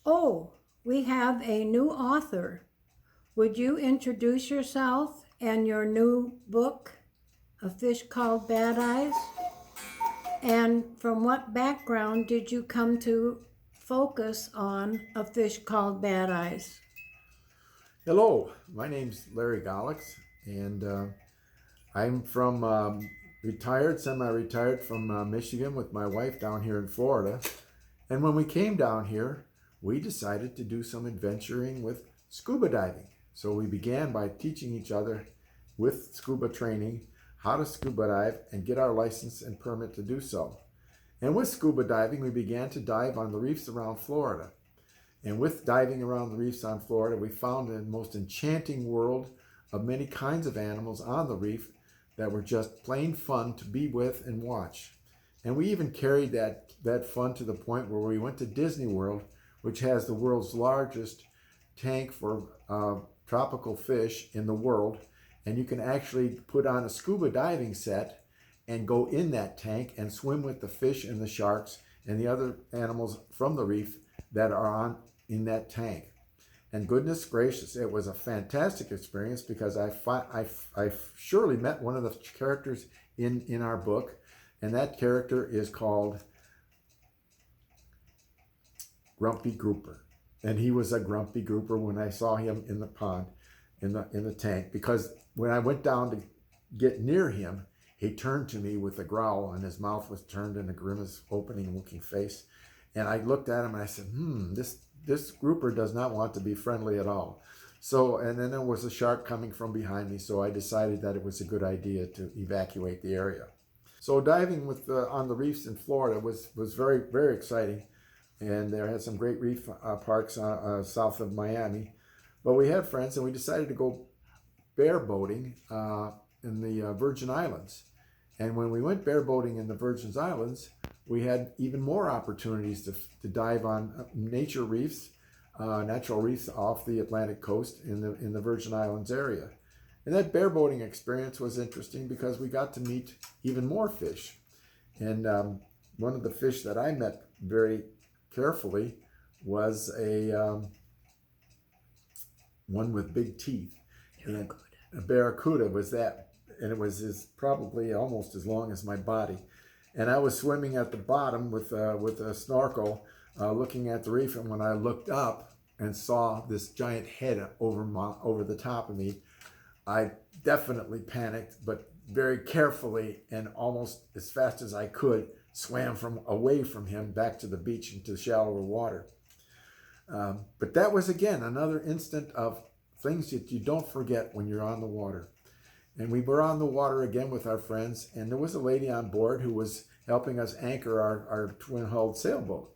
Oh, we have a new author. Would you introduce yourself and your new book, A Fish Called Bad Eyes? And from what background did you come to focus on A Fish Called Bad Eyes? Hello, my name's Larry Golicz, and I'm from retired, semi-retired from Michigan with my wife down here in Florida. And when we came down here, we decided to do some adventuring with scuba diving. So we began by teaching each other with scuba training how to scuba dive and get our license and permit to do so. And with scuba diving, we began to dive on the reefs around Florida. And with diving around the reefs on Florida, we found the most enchanting world of many kinds of animals on the reef that were just plain fun to be with and watch. And we even carried that fun to the point where we went to Disney World, which has the world's largest tank for tropical fish in the world. And you can actually put on a scuba diving set and go in that tank and swim with the fish and the sharks and the other animals from the reef that are in that tank. And goodness gracious, it was a fantastic experience because I surely met one of the characters in our book, and that character is called Grumpy Grouper. And he was a grumpy grouper when I saw him in the pond, in the tank, because when I went down to get near him, he turned to me with a growl, and his mouth was turned in a grimace, opening looking face. And I looked at him and I said, this grouper does not want to be friendly at all. So, and then there was a shark coming from behind me, so I decided that it was a good idea to evacuate the area. So diving on the reefs in Florida was very, very exciting. And there had some great reef parks south of Miami. But we had friends, and we decided to go bear boating in the Virgin Islands. And when we went bear boating in the Virgin Islands, we had even more opportunities to dive on nature reefs, natural reefs off the Atlantic coast in the Virgin Islands area. And that bear boating experience was interesting because we got to meet even more fish. And one of the fish that I met very carefully was one with big teeth. And a barracuda was that, and it was probably almost as long as my body. And I was swimming at the bottom with a snorkel, looking at the reef. And when I looked up and saw this giant head over the top of me, I definitely panicked, but very carefully and almost as fast as I could swam away from him back to the beach into shallower water. But that was, again, another instant of things that you don't forget when you're on the water. And we were on the water again with our friends, and there was a lady on board who was helping us anchor our twin-hulled sailboat.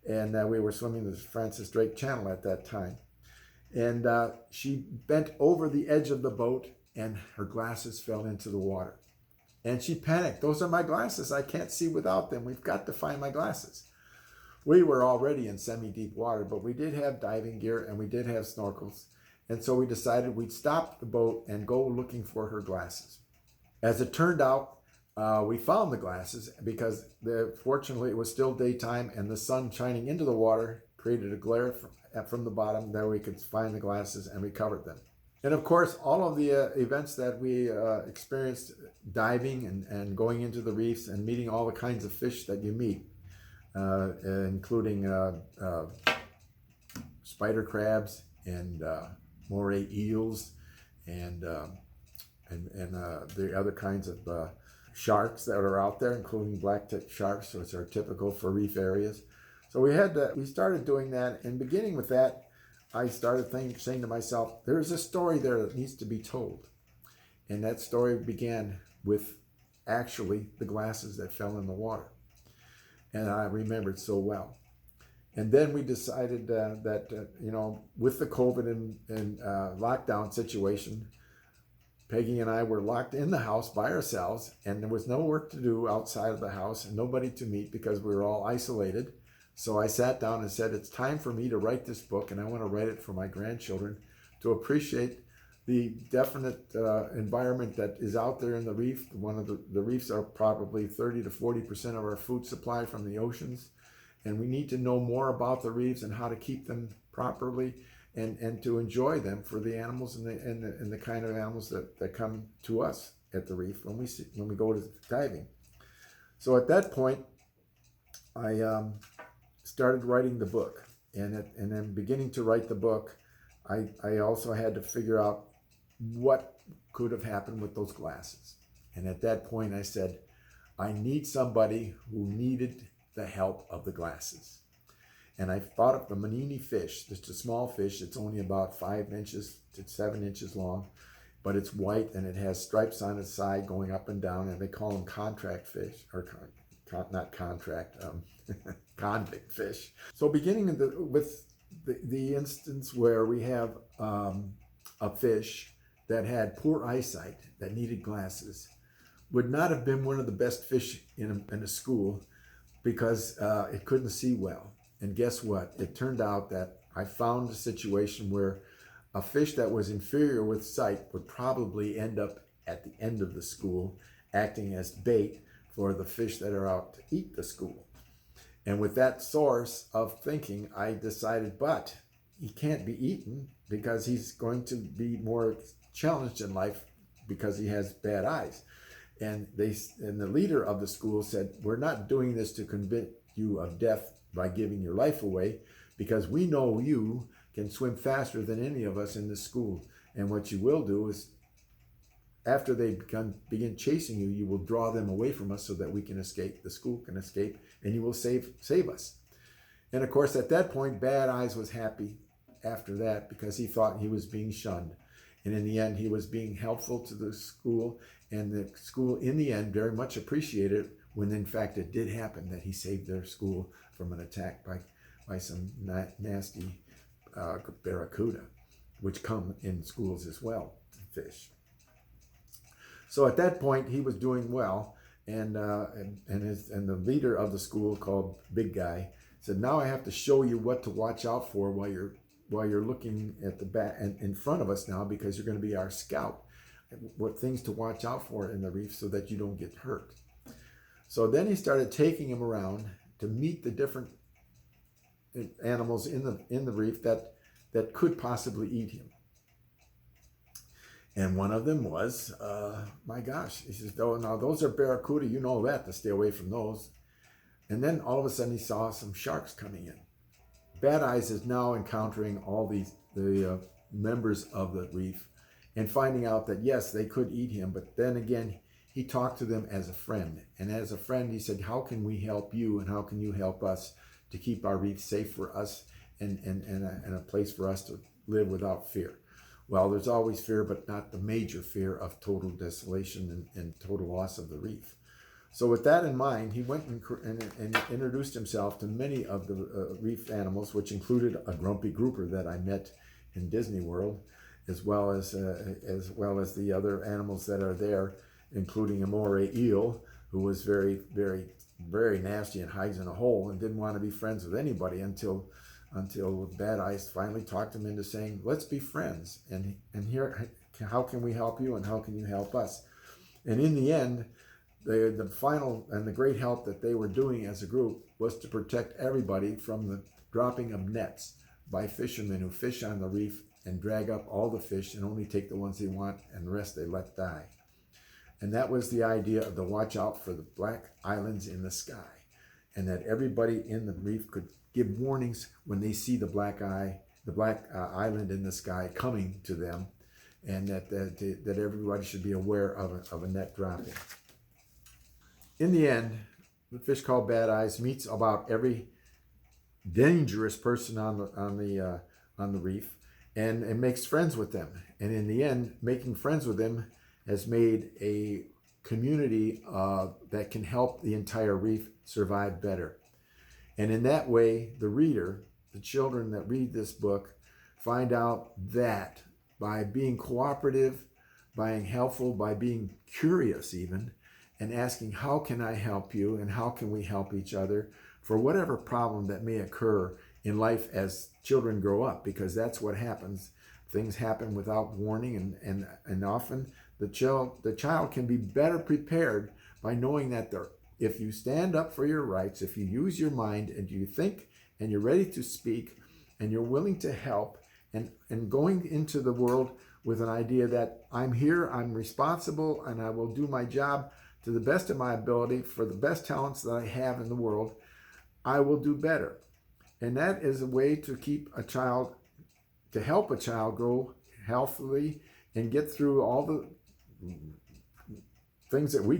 And we were swimming the Francis Drake Channel at that time. And she bent over the edge of the boat, and her glasses fell into the water. And she panicked. Those are my glasses. I can't see without them. We've got to find my glasses. We were already in semi-deep water, but we did have diving gear and we did have snorkels. And so we decided we'd stop the boat and go looking for her glasses. As it turned out, we found the glasses because fortunately it was still daytime and the sun shining into the water created a glare from the bottom. There we could find the glasses and recovered them. And of course, all of the events that we experienced diving and going into the reefs and meeting all the kinds of fish that you meet, including spider crabs and moray eels and the other kinds of sharks that are out there, including black-tipped sharks, which are typical for reef areas. So we started doing that, and beginning with that, I started saying to myself, there's a story there that needs to be told. And that story began with actually the glasses that fell in the water. And I remembered so well. And then we decided that with the COVID and lockdown situation, Peggy and I were locked in the house by ourselves, and there was no work to do outside of the house and nobody to meet because we were all isolated. So I sat down and said, it's time for me to write this book, and I want to write it for my grandchildren to appreciate the definite environment that is out there in the reef. One of the reefs are probably 30 to 40% of our food supply from the oceans. And we need to know more about the reefs and how to keep them properly and to enjoy them for the animals and the kind of animals that come to us at the reef when we go to diving. So at that point, I started writing the book. And then beginning to write the book, I also had to figure out what could have happened with those glasses. And at that point, I said, I need somebody who needed the help of the glasses. And I thought of the Manini fish. It's a small fish. It's only about 5 inches to 7 inches long, but it's white and it has stripes on its side going up and down, and they call them contract fish, or not contract, convict fish. So beginning with the instance where we have a fish that had poor eyesight, that needed glasses, would not have been one of the best fish in a school because it couldn't see well. And guess what? It turned out that I found a situation where a fish that was inferior with sight would probably end up at the end of the school acting as bait for the fish that are out to eat the school. And with that source of thinking, I decided, but he can't be eaten because he's going to be more challenged in life because he has bad eyes. And the leader of the school said, we're not doing this to convict you of death by giving your life away, because we know you can swim faster than any of us in this school. And what you will do is, after they begin chasing you, you will draw them away from us so that we can escape, the school can escape, and you will save us. And of course, at that point, Bad Eyes was happy after that because he thought he was being shunned. And in the end, he was being helpful to the school, and the school, in the end, very much appreciated when, in fact, it did happen that he saved their school from an attack by some nasty barracuda, which come in schools as well, fish. So at that point, he was doing well, and the leader of the school, called Big Guy, said, "Now I have to show you what to watch out for while you're looking at the back and in front of us now, because you're going to be our scout. What things to watch out for in the reef so that you don't get hurt." So then he started taking him around to meet the different animals in the reef that could possibly eat him. And one of them was, my gosh, he says, "Oh, now those are barracuda, you know that, to stay away from those." And then all of a sudden he saw some sharks coming in. Bad Eyes is now encountering all the members of the reef and finding out that yes, they could eat him, but then again, he talked to them as a friend. And as a friend, he said, how can we help you and how can you help us to keep our reef safe for us and a place for us to live without fear? Well, there's always fear, but not the major fear of total desolation and total loss of the reef. So with that in mind, he went and introduced himself to many of the reef animals, which included a grumpy grouper that I met in Disney World, as well as the other animals that are there, including a moray eel, who was very, very, very nasty and hides in a hole and didn't want to be friends with anybody until Bad Eyes finally talked him into saying, "Let's be friends. And here, how can we help you and how can you help us?" And in the end, the final and the great help that they were doing as a group was to protect everybody from the dropping of nets by fishermen who fish on the reef and drag up all the fish and only take the ones they want, and the rest they let die. And that was the idea of the watch out for the black islands in the sky, and that everybody in the reef could give warnings when they see the black island in the sky coming to them, and that everybody should be aware of a net dropping. In the end, the fish called Bad Eyes meets about every dangerous person on the reef and makes friends with them. And in the end, making friends with them has made a community that can help the entire reef survive better. And in that way, the reader, the children that read this book, find out that by being cooperative, by being helpful, by being curious even, and asking, how can I help you and how can we help each other for whatever problem that may occur in life as children grow up, because that's what happens. things happen without warning, and often the child can be better prepared by knowing that if you stand up for your rights, if you use your mind and you think and you're ready to speak and you're willing to help, and going into the world with an idea that I'm here, I'm responsible, and I will do my job to the best of my ability for the best talents that I have in the world, I will do better. And that is a way to help a child grow healthily and get through all the things that we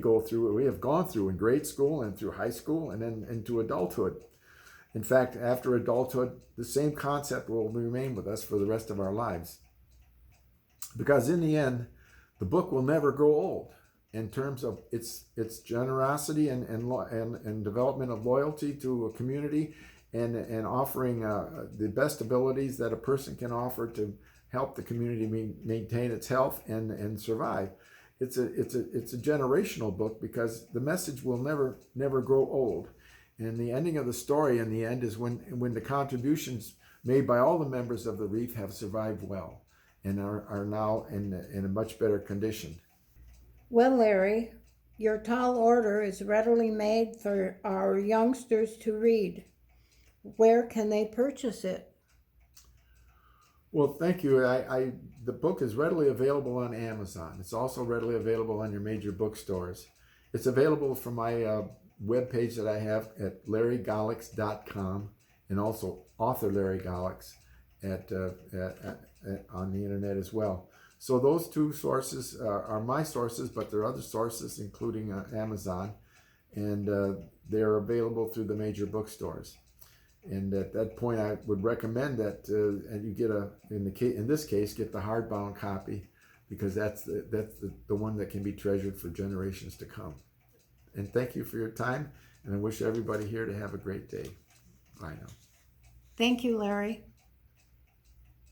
have gone through in grade school and through high school and then into adulthood. In fact, after adulthood, the same concept will remain with us for the rest of our lives. Because in the end, the book will never grow old in terms of its generosity and development of loyalty to a community, and offering the best abilities that a person can offer to help the community maintain its health and survive. It's a generational book because the message will never grow old. And the ending of the story in the end is when the contributions made by all the members of the reef have survived well and are now in a much better condition. Well, Larry, your tall order is readily made for our youngsters to read. Where can they purchase it? Well, thank you. The book is readily available on Amazon. It's also readily available on your major bookstores. It's available from my webpage that I have at larrygolicz.com, and also author Larry Golicz on the internet as well. So those two sources are my sources, but there are other sources, including Amazon, and they're available through the major bookstores. And at that point, I would recommend that and you get in this case, get the hardbound copy, because that's the one that can be treasured for generations to come. And thank you for your time, and I wish everybody here to have a great day. Bye now. Thank you, Larry.